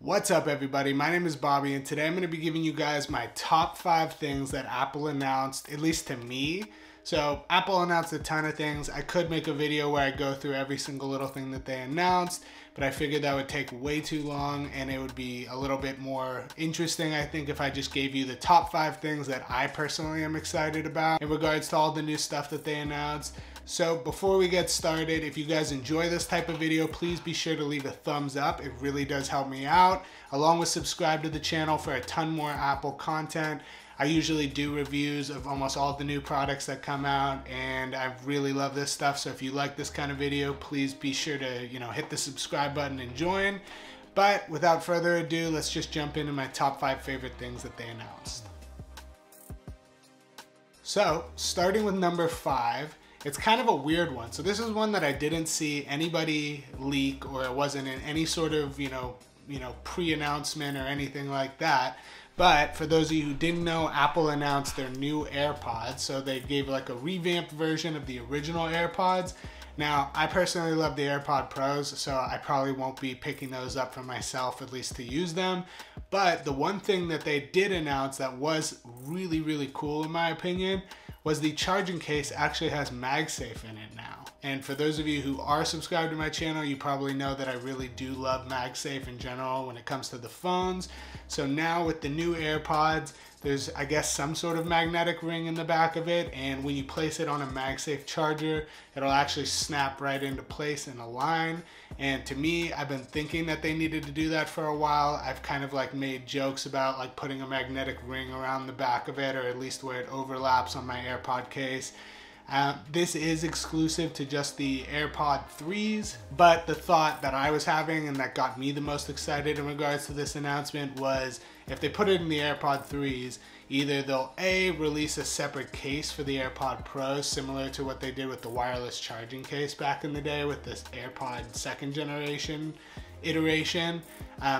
What's up everybody, my name is Bobby and today I'm going to be giving you guys my top 5 things that Apple announced, at least to me. So Apple announced a ton of things. I could make a video where I go through every single little thing that they announced, but I figured that would take way too long and it would be a little bit more interesting, I think, if I just gave you the top 5 things that I personally am excited about in regards to all the new stuff that they announced. So before we get started, if you guys enjoy this type of video, please be sure to leave a thumbs up. It really does help me out. Along with subscribe to the channel for a ton more Apple content. I usually do reviews of almost all the new products that come out and I really love this stuff. So if you like this kind of video, please be sure to, hit the subscribe button and join. But without further ado, let's just jump into my top 5 favorite things that they announced. So starting with number 5, it's kind of a weird one. So this is one that I didn't see anybody leak, or it wasn't in any sort of, pre-announcement or anything like that. But for those of you who didn't know, Apple announced their new AirPods. So they gave like a revamped version of the original AirPods. Now, I personally love the AirPod Pros, so I probably won't be picking those up for myself, at least to use them. But the one thing that they did announce that was really, really cool in my opinion was the charging case actually has Magsafe in it now. And for those of you who are subscribed to my channel, you probably know that I really do love Magsafe in general when it comes to the phones. So now with the new AirPods, there's, I guess, some sort of magnetic ring in the back of it, and when you place it on a Magsafe charger, it'll actually snap right into place and align. And to me, I've been thinking that they needed to do that for a while. I've kind of like made jokes about like putting a magnetic ring around the back of it, or at least where it overlaps on my AirPod case. This is exclusive to just the AirPod 3s, but the thought that I was having and that got me the most excited in regards to this announcement was if they put it in the AirPod 3s, either they'll release a separate case for the AirPod Pros, similar to what they did with the wireless charging case back in the day with this AirPod 2nd generation iteration.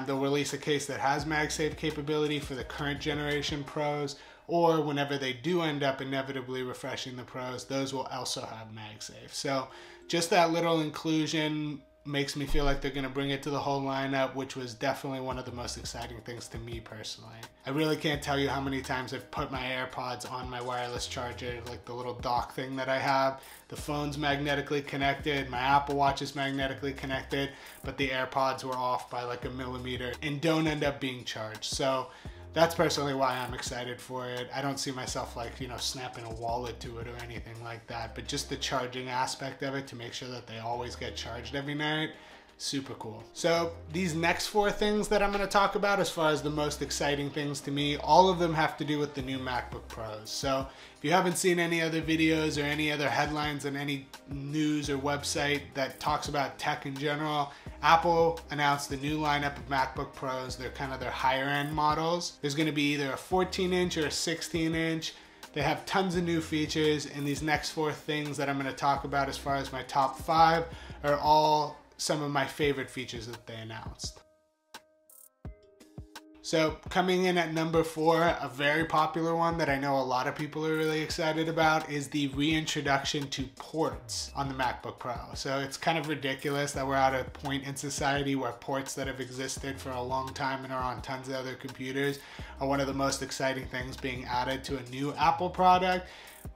They'll release a case that has MagSafe capability for the current generation Pros, or whenever they do end up inevitably refreshing the Pros, those will also have MagSafe. So just that little inclusion makes me feel like they're going to bring it to the whole lineup, which was definitely one of the most exciting things to me personally. I really can't tell you how many times I've put my AirPods on my wireless charger, like the little dock thing that I have. The phone's magnetically connected, my Apple Watch is magnetically connected, but the AirPods were off by like a millimeter and don't end up being charged. So that's personally why I'm excited for it. I don't see myself like, snapping a wallet to it or anything like that, but just the charging aspect of it to make sure that they always get charged every night, super cool. So these next 4 things that I'm going to talk about as far as the most exciting things to me, all of them have to do with the new MacBook Pros. So if you haven't seen any other videos or any other headlines on any news or website that talks about tech in general, Apple announced the new lineup of MacBook Pros. They're kind of their higher end models. There's going to be either a 14-inch or a 16-inch. They have tons of new features, and these next 4 things that I'm going to talk about as far as my top 5 are all some of my favorite features that they announced. So coming in at number 4, a very popular one that I know a lot of people are really excited about is the reintroduction to ports on the MacBook Pro. So it's kind of ridiculous that we're at a point in society where ports that have existed for a long time and are on tons of other computers are one of the most exciting things being added to a new Apple product.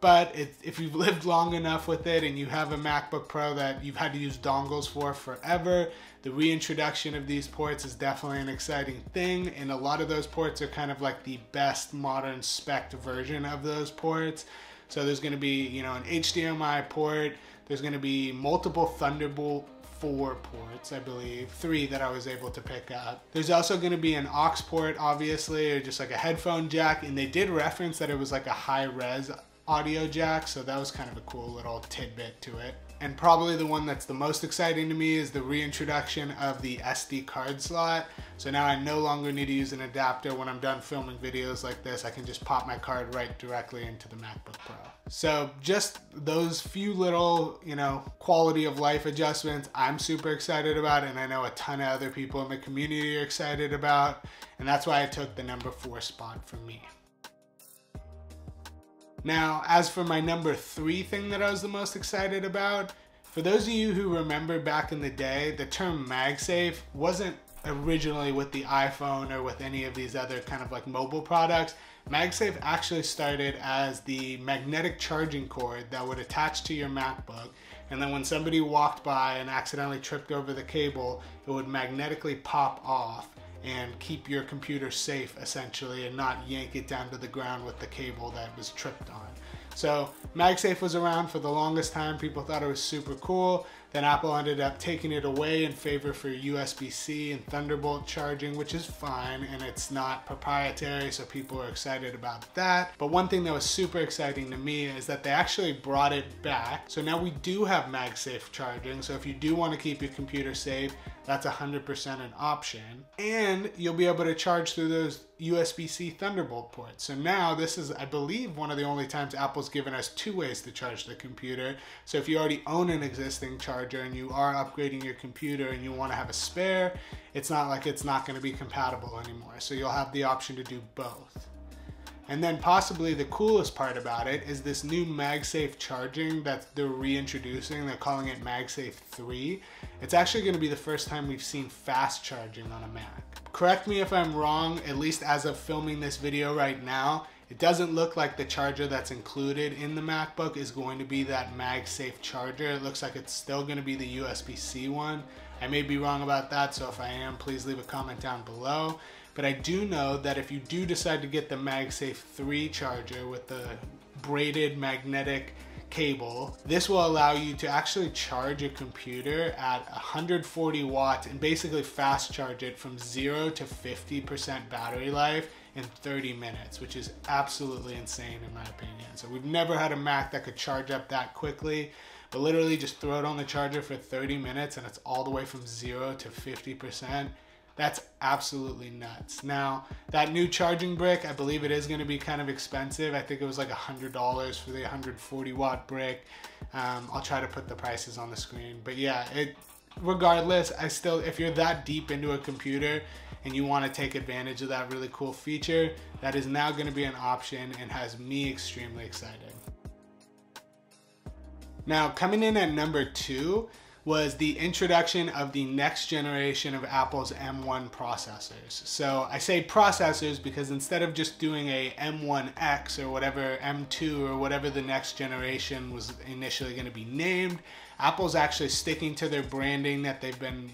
But if you've lived long enough with it and you have a MacBook Pro that you've had to use dongles for forever, the reintroduction of these ports is definitely an exciting thing. And a lot of those ports are kind of like the best modern spec version of those ports. So there's going to be, an HDMI port. There's going to be multiple Thunderbolt 4 ports, I believe, 3 that I was able to pick up. There's also going to be an aux port, obviously, or just like a headphone jack. And they did reference that it was like a high-res audio jack, so that was kind of a cool little tidbit to it. And probably the one that's the most exciting to me is the reintroduction of the SD card slot. So now I no longer need to use an adapter when I'm done filming videos like this. I can just pop my card right directly into the MacBook Pro. So just those few little, quality of life adjustments I'm super excited about, and I know a ton of other people in the community are excited about, and that's why I took the number 4 spot for me. Now, as for my number 3 thing that I was the most excited about, for those of you who remember back in the day, the term Magsafe wasn't originally with the iPhone or with any of these other kind of like mobile products. Magsafe actually started as the magnetic charging cord that would attach to your MacBook, and then when somebody walked by and accidentally tripped over the cable, it would magnetically pop off and keep your computer safe essentially, and not yank it down to the ground with the cable that was tripped on. So Magsafe was around for the longest time. People thought it was super cool. Then Apple ended up taking it away in favor for USB-C and Thunderbolt charging, which is fine, and it's not proprietary, so people are excited about that. But one thing that was super exciting to me is that they actually brought it back. So now we do have Magsafe charging. So if you do want to keep your computer safe, that's 100% an option. And you'll be able to charge through those USB-C Thunderbolt ports. So now this is, I believe, one of the only times Apple's given us 2 ways to charge the computer. So if you already own an existing charger and you are upgrading your computer and you want to have a spare, it's not like it's not going to be compatible anymore. So you'll have the option to do both. And then possibly the coolest part about it is this new MagSafe charging that they're reintroducing. They're calling it MagSafe 3. It's actually going to be the first time we've seen fast charging on a Mac. Correct me if I'm wrong, at least as of filming this video right now, it doesn't look like the charger that's included in the MacBook is going to be that MagSafe charger. It looks like it's still going to be the USB-C one. I may be wrong about that, so if I am, please leave a comment down below. But I do know that if you do decide to get the MagSafe 3 charger with the braided magnetic cable, this will allow you to actually charge your computer at 140 watts and basically fast charge it from 0 to 50% battery life in 30 minutes, which is absolutely insane in my opinion. So we've never had a Mac that could charge up that quickly, but literally just throw it on the charger for 30 minutes and it's all the way from 0 to 50%. That's absolutely nuts. Now, that new charging brick, I believe it is going to be kind of expensive. I think it was like $100 for the 140 watt brick. I'll try to put the prices on the screen. But yeah, regardless, if you're that deep into a computer and you want to take advantage of that really cool feature, that is now going to be an option and has me extremely excited. Now, coming in at number 2 was the introduction of the next generation of Apple's M1 processors. So I say processors because instead of just doing a M1X or whatever, M2 or whatever the next generation was initially going to be named, Apple's actually sticking to their branding that they've been,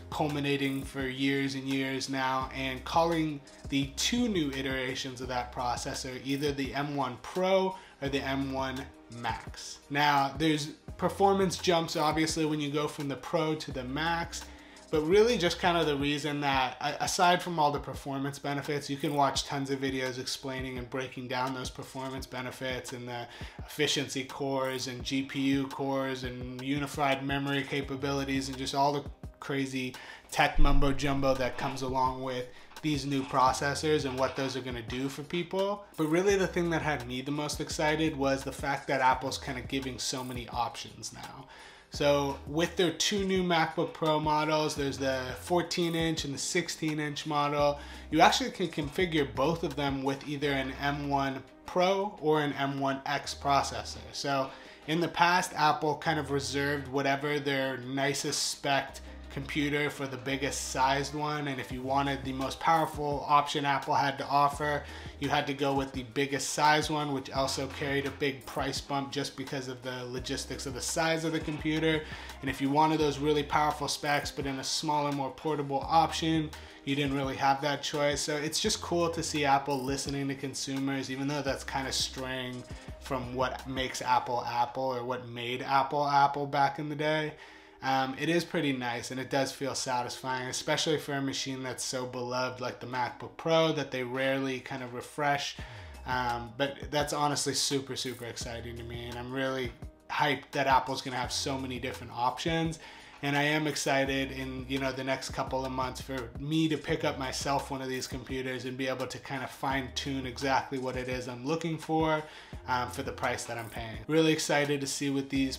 culminating for years and years now, and calling the 2 new iterations of that processor either the M1 Pro or the M1 Max. Now, there's performance jumps obviously when you go from the Pro to the Max, but really just kind of the reason that, aside from all the performance benefits, you can watch tons of videos explaining and breaking down those performance benefits and the efficiency cores and GPU cores and unified memory capabilities and just all the crazy tech mumbo jumbo that comes along with these new processors and what those are going to do for people. But really the thing that had me the most excited was the fact that Apple's kind of giving so many options now. So with their 2 new MacBook Pro models, there's the 14-inch and the 16-inch model. You actually can configure both of them with either an M1 Pro or an M1X processor. So in the past, Apple kind of reserved whatever their nicest spec computer for the biggest sized one, and if you wanted the most powerful option Apple had to offer, you had to go with the biggest size one, which also carried a big price bump just because of the logistics of the size of the computer. And if you wanted those really powerful specs but in a smaller, more portable option, you didn't really have that choice. So it's just cool to see Apple listening to consumers, even though that's kind of straying from what makes Apple Apple or what made Apple Apple back in the day. It is pretty nice and it does feel satisfying, especially for a machine that's so beloved like the MacBook Pro that they rarely kind of refresh. But that's honestly super, super exciting to me, and I'm really hyped that Apple's gonna have so many different options. And I am excited in the next couple of months for me to pick up myself one of these computers and be able to kind of fine tune exactly what it is I'm looking for the price that I'm paying. Really excited to see what these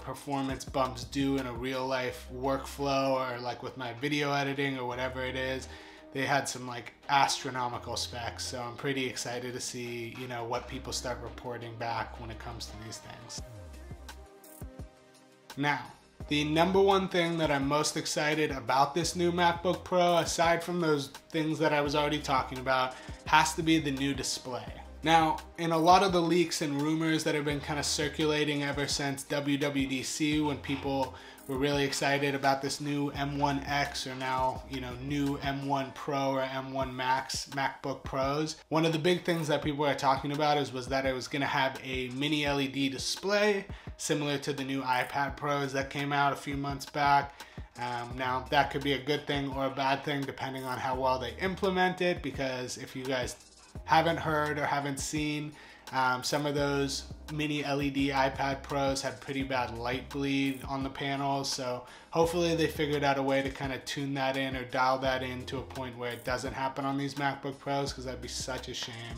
performance bumps do in a real life workflow, or like with my video editing or whatever it is. They had some like astronomical specs, so I'm pretty excited to see what people start reporting back when it comes to these things. Now, The number one thing that I'm most excited about this new MacBook Pro, aside from those things that I was already talking about, has to be the new display. Now, in a lot of the leaks and rumors that have been kind of circulating ever since WWDC, when people were really excited about this new M1X, or now, you know, new M1 Pro or M1 Max MacBook Pros, one of the big things that people are talking about was that it was going to have a mini LED display, similar to the new iPad Pros that came out a few months back. Now, that could be a good thing or a bad thing, depending on how well they implement it, because if you guys haven't heard or haven't seen, some of those mini LED iPad Pros had pretty bad light bleed on the panels, so hopefully they figured out a way to kind of tune that in or dial that in to a point where it doesn't happen on these MacBook Pros, because that'd be such a shame.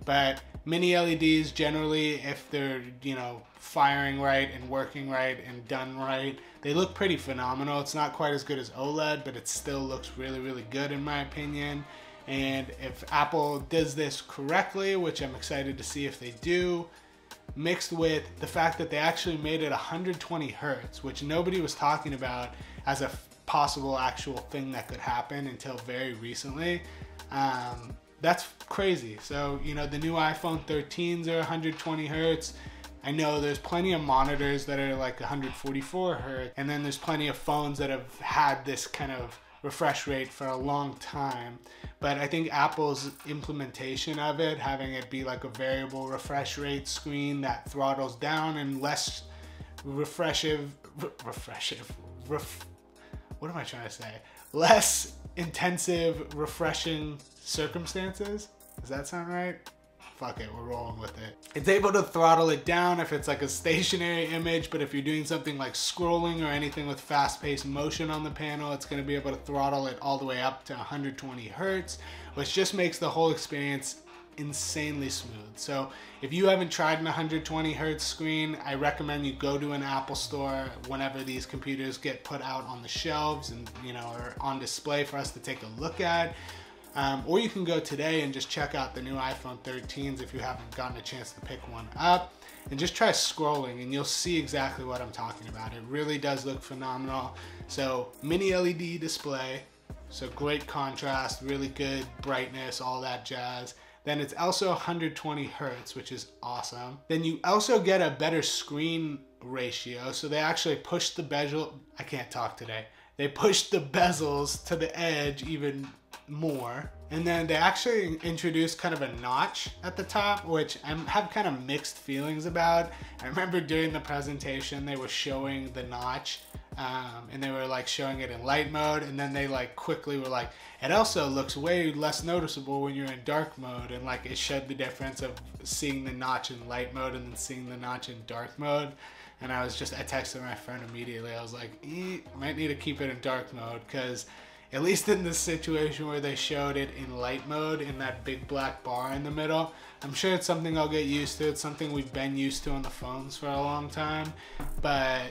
But mini LEDs generally, if they're, you know, firing right and working right and done right, they look pretty phenomenal. It's not quite as good as OLED, but it still looks really, really good in my opinion. And if Apple does this correctly, which I'm excited to see if they do, mixed with the fact that they actually made it 120 Hertz, which nobody was talking about as a possible actual thing that could happen until very recently, that's crazy. So, you know, the new iPhone 13s are 120 Hertz. I know there's plenty of monitors that are like 144 Hertz, and then there's plenty of phones that have had this kind of refresh rate for a long time. But I think Apple's implementation of it, having it be like a variable refresh rate screen that throttles down and less what am I trying to say? Less intensive refreshing circumstances. Does that sound right? Fuck it, we're rolling with it. It's able to throttle it down if it's like a stationary image, but if you're doing something like scrolling or anything with fast-paced motion on the panel, it's going to be able to throttle it all the way up to 120 Hertz, which just makes the whole experience insanely smooth. So if you haven't tried an 120 Hertz screen, I recommend you go to an Apple store whenever these computers get put out on the shelves and, you know, are on display for us to take a look at. Or you can go today and just check out the new iPhone 13s if you haven't gotten a chance to pick one up, and just try scrolling and you'll see exactly what I'm talking about. It really does look phenomenal. So mini LED display, so great contrast, really good brightness, all that jazz. Then it's also 120 Hertz, which is awesome. Then you also get a better screen ratio. So they actually push the bezel, I can't talk today. They pushed the bezels to the edge even more. And then they actually introduced kind of a notch at the top, which I have kind of mixed feelings about. I remember during the presentation, they were showing the notch, and they were like showing it in light mode, and then they like quickly were like, it also looks way less noticeable when you're in dark mode, and like it showed the difference of seeing the notch in light mode and then seeing the notch in dark mode. And I texted my friend immediately. I was like, I might need to keep it in dark mode, because at least in this situation where they showed it in light mode in that big black bar in the middle, I'm sure it's something I'll get used to. It's something we've been used to on the phones for a long time, but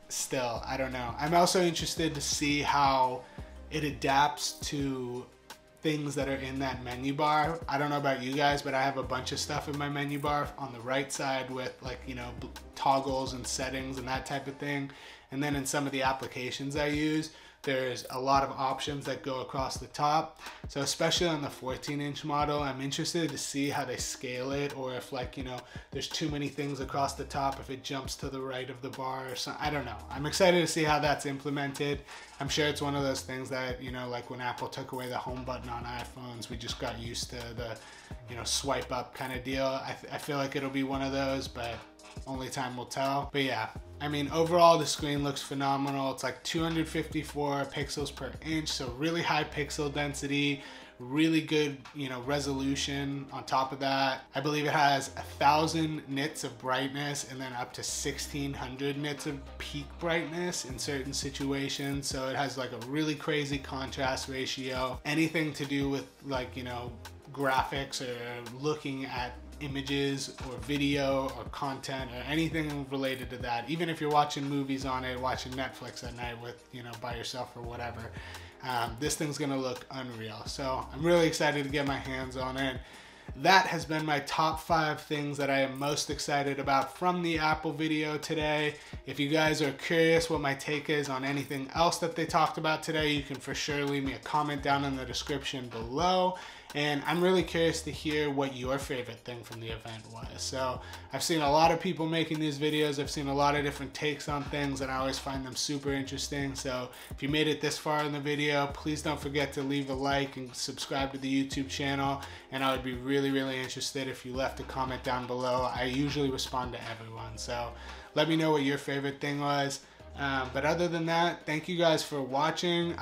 still, I don't know. I'm also interested to see how it adapts to things that are in that menu bar. I don't know about you guys, but I have a bunch of stuff in my menu bar on the right side with, like, you know, toggles and settings and that type of thing. And then in some of the applications I use, there's a lot of options that go across the top. So especially on the 14-inch model, I'm interested to see how they scale it, or if, like, you know, there's too many things across the top, if it jumps to the right of the bar or something. I don't know. I'm excited to see how that's implemented. I'm sure it's one of those things that, you know, like when Apple took away the home button on iPhones, we just got used to the, you know, swipe up kind of deal. I feel like it'll be one of those, but only time will tell. But yeah, I mean, overall the screen looks phenomenal. It's like 254 pixels per inch, so really high pixel density, really good, you know, resolution. On top of that, I believe it has 1,000 nits of brightness and then up to 1,600 nits of peak brightness in certain situations. So it has like a really crazy contrast ratio. Anything to do with, like, you know, graphics or looking at images or video or content or anything related to that, even if you're watching movies on it, watching Netflix at night with, you know, by yourself or whatever, this thing's gonna look unreal. So I'm really excited to get my hands on it. that has been my top 5 things that I am most excited about from the Apple video today. If you guys are curious what my take is on anything else that they talked about today, you can for sure leave me a comment down in the description below. And I'm really curious to hear what your favorite thing from the event was. So I've seen a lot of people making these videos. I've seen a lot of different takes on things, and I always find them super interesting. So if you made it this far in the video, please don't forget to leave a like and subscribe to the YouTube channel. And I would be really, really interested if you left a comment down below. I usually respond to everyone. So let me know what your favorite thing was. But other than that, thank you guys for watching.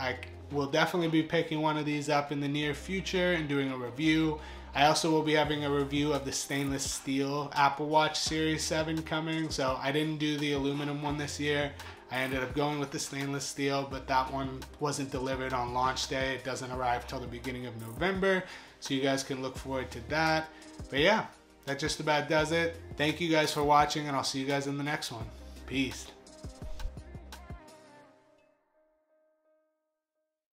We'll definitely be picking one of these up in the near future and doing a review. I also will be having a review of the stainless steel Apple Watch Series 7 coming. So I didn't do the aluminum one this year. I ended up going with the stainless steel, but that one wasn't delivered on launch day. It doesn't arrive till the beginning of November. So you guys can look forward to that. But yeah, that just about does it. Thank you guys for watching, and I'll see you guys in the next one. Peace.